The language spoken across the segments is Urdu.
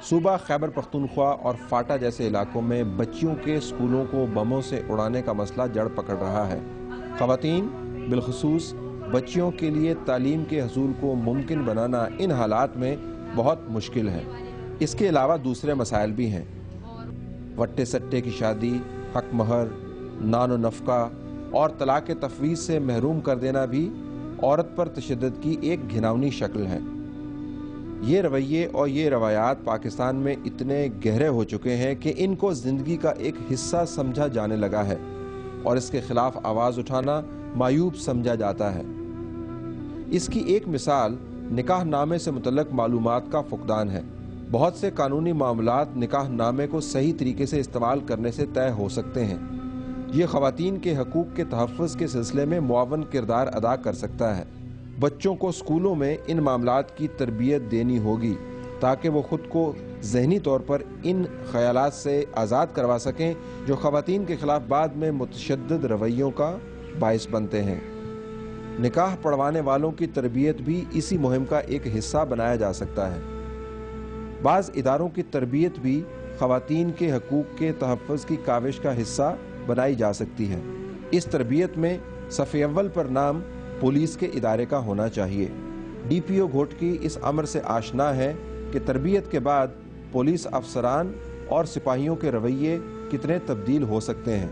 صوبہ خیبر پختونخوا اور فاٹا جیسے علاقوں میں بچیوں کے اسکولوں کو بموں سے اڑانے کا مسئلہ جڑ پکڑ رہا ہے۔ خواتین بالخصوص بچیوں کے لیے تعلیم کے حصول کو ممکن بنانا ان حالات میں بہت مشکل ہے۔ اس کے علاوہ دوسرے مسائل بھی ہیں۔ وٹے سٹے کی شادی، حق مہر، نان و نفقہ اور طلاق تفویض سے محروم کر دینا بھی عورت پر تشدد کی ایک گھناؤنی شکل ہے۔ یہ رویے اور یہ روایات پاکستان میں اتنے گہرے ہو چکے ہیں کہ ان کو زندگی کا ایک حصہ سمجھا جانے لگا ہے اور اس کے خلاف آواز اٹھانا معیوب سمجھا جاتا ہے۔ اس کی ایک مثال نکاح نامے سے متعلق معلومات کا فقدان ہے۔ بہت سے قانونی معاملات نکاح نامے کو صحیح طریقے سے استعمال کرنے سے طے ہو سکتے ہیں۔ یہ خواتین کے حقوق کے تحفظ کے سلسلے میں معاون کردار ادا کر سکتا ہے۔ بچوں کو اسکولوں میں ان معاملات کی تربیت دینی ہوگی تاکہ وہ خود کو ذہنی طور پر ان خیالات سے آزاد کروا سکیں جو خواتین کے خلاف بعد میں متشدد رویوں کا باعث بنتے ہیں۔ نکاح پڑھوانے والوں کی تربیت بھی اسی مہم کا ایک حصہ بنایا جا سکتا ہے۔ بعض اداروں کی تربیت بھی خواتین کے حقوق کے تحفظ کی کاوش کا حصہ بنائی جا سکتی ہے۔ اس تربیت میں صف اول پر نام پولیس کے ادارے کا ہونا چاہیے۔ ڈی پی او گھوٹکی اس امر سے آشنا ہے کہ تربیت کے بعد پولیس افسران اور سپاہیوں کے رویے کتنے تبدیل ہو سکتے ہیں۔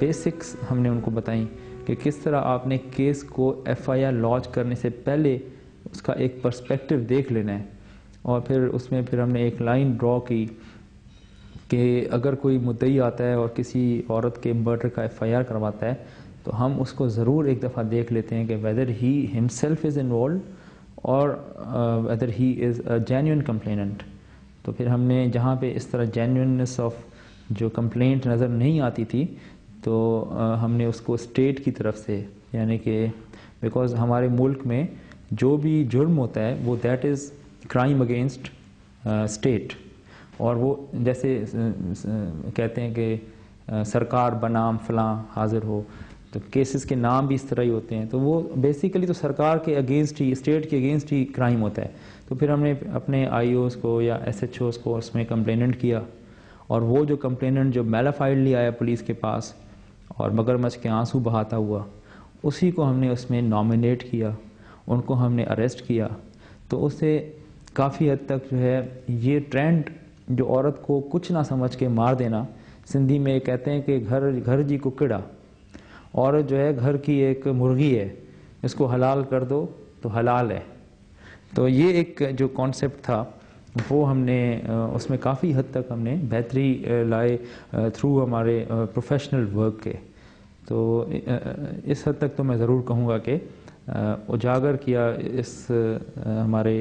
بیسکس ہم نے ان کو بتائیں کہ کس طرح آپ نے کیس کو ایف آئی آر لانچ کرنے سے پہلے اس کا ایک پرسپیکٹو دیکھ لینا ہے، اور پھر اس میں ہم نے ایک لائن ڈرا کی کہ اگر کوئی مدعی آتا ہے اور کسی عورت کے مرڈر کا ایف آئی آر کرواتا ہے تو ہم اس کو ضرور ایک دفعہ دیکھ لیتے ہیں کہ whether he himself is involved اور whether he is a genuine complainant. تو پھر ہم نے جہاں پہ اس طرح جینیوننس آف جو کمپلینٹ نظر نہیں آتی تھی تو ہم نے اس کو اسٹیٹ کی طرف سے، یعنی کہ بیکاز ہمارے ملک میں جو بھی جرم ہوتا ہے وہ that is crime against state, اور وہ جیسے کہتے ہیں کہ سرکار بنام فلاں حاضر ہو، تو کیسز کے نام بھی اس طرح ہی ہوتے ہیں، تو وہ بیسیکلی تو سرکار کے اگینسٹ ہی، اسٹیٹ کے اگینسٹ ہی کرائم ہوتا ہے۔ تو پھر ہم نے اپنے آئی اوز کو یا ایس ایچ اوز کو اس میں کمپلیننٹ کیا، اور وہ جو کمپلیننٹ جو میلافائڈلی آیا پولیس کے پاس اور مگرمچھ کے آنسو بہاتا ہوا، اسی کو ہم نے اس میں نامینیٹ کیا، ان کو ہم نے اریسٹ کیا۔ تو اس سے کافی حد تک جو ہے یہ ٹرینڈ جو عورت کو کچھ نہ سمجھ کے مار دینا، سندھی میں کہتے ہیں کہ گھر جی ککڑا، عورت جو ہے گھر کی ایک مرغی ہے، اس کو حلال کر دو تو حلال ہے۔ تو یہ ایک جو کانسیپٹ تھا وہ ہم نے اس میں کافی حد تک ہم نے بہتری لائے تھرو ہمارے پروفیشنل ورک کے۔ تو اس حد تک تو میں ضرور کہوں گا کہ اجاگر کیا اس ہمارے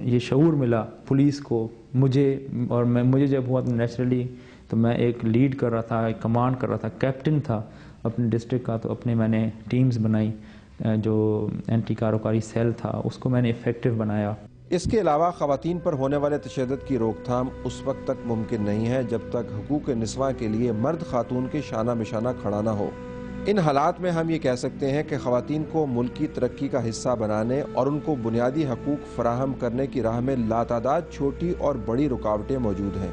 یہ شعور ملا پولیس کو، مجھے جب ہوا تو نیچرلی تو میں ایک لیڈ کر رہا تھا، ایک کمانڈ کر رہا تھا، کیپٹن تھا اپنے ڈسٹرکٹ کا، تو اپنے میں نے ٹیمز بنائی، جو اینٹی کاروکاری سیل تھا اس کو میں نے افیکٹو بنایا۔ اس کے علاوہ خواتین پر ہونے والے تشدد کی روک تھام اس وقت تک ممکن نہیں ہے جب تک حقوق نسواں کے لیے مرد خاتون کے شانہ بشانہ کھڑا نہ ہو۔ ان حالات میں ہم یہ کہہ سکتے ہیں کہ خواتین کو ملکی ترقی کا حصہ بنانے اور ان کو بنیادی حقوق فراہم کرنے کی راہ میں لاتعداد چھوٹی اور بڑی رکاوٹیں موجود ہیں۔